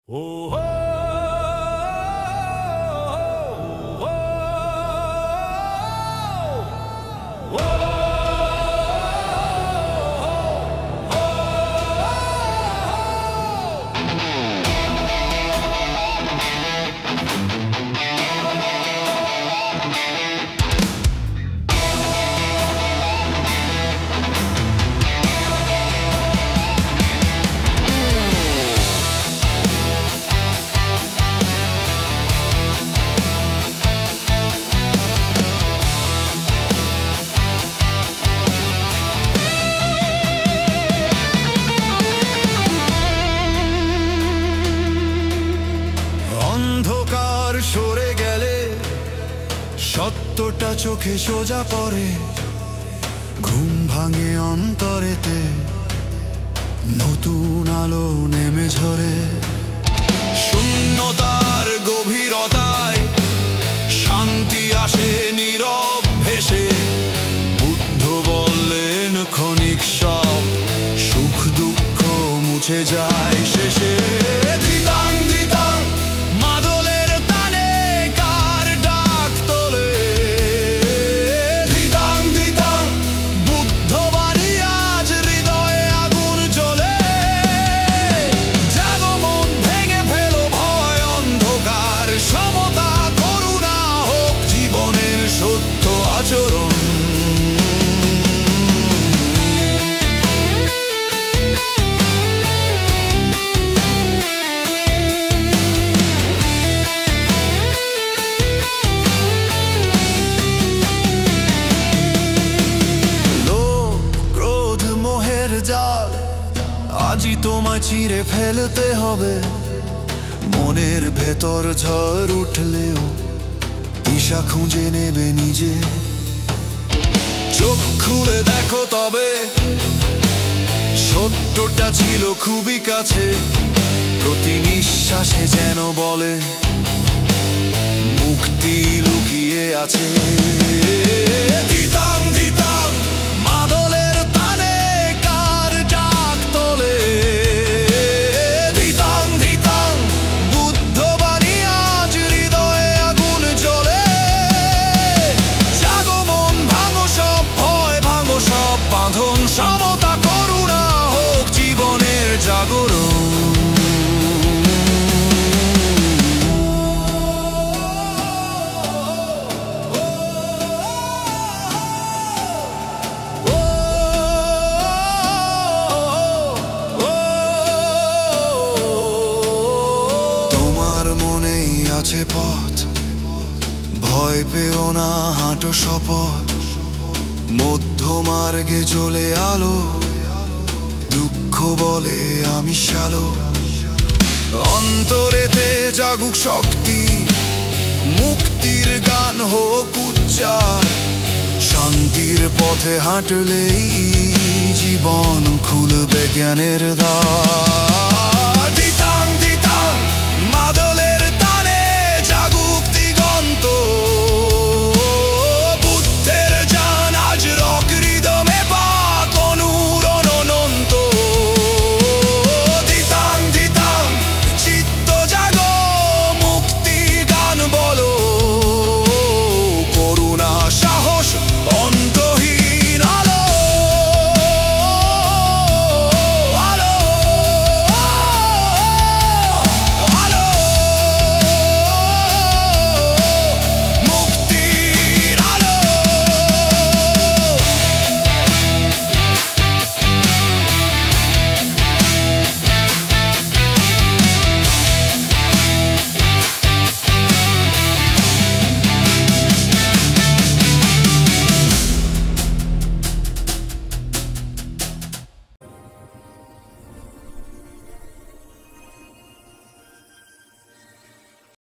Oh, oh, oh, oh. অন্ধকার সরে গেলে সত্যটা চোখে সোজা পড়ে, ঘুম ভাঙে অন্তরেতে, নতুন আলো নেমে ঝরে। শূন্যতার গভীরতায় শান্তি আসে নীরব ভেসে। বুদ্ধ বললেন ক্ষণিক সব সুখ দুঃখ মুছে যায় শেষে। আজই তোমায় চিরে ফেলতে হবে। মনের ভেতর ঝড় উঠলেও দিশা খুঁজে নেবে নিজে। চোখ খুলে দেখো তবে সত্যটা ছিল খুবই কাছে। প্রতি নিঃশ্বাসে যেন বলে মুক্তি লুকিয়ে আছে। দিতাম দিতাম মাদলের তানে কার ডাক তোলে। দিতাম দিতাম বুদ্ধ বাণী আজ হৃদয়ে আগুন জ্বলে। জাগো মন, ভাঙো সব ভয়, ভাঙো সব বাঁধন। সমতা করুণা হোক জীবনের জাগরণ। আছে পথ, ভয় পেও না, হাঁটো শপথ। মধ্য মার্গে জ্বলে আলো, দুঃখ বলে আমি শালো। অন্তরেতে জাগুক শক্তি, মুক্তির গান হোক উচ্চার। শান্তির পথে হাঁটলেই জীবন খুলবে জ্ঞানের দ্বার।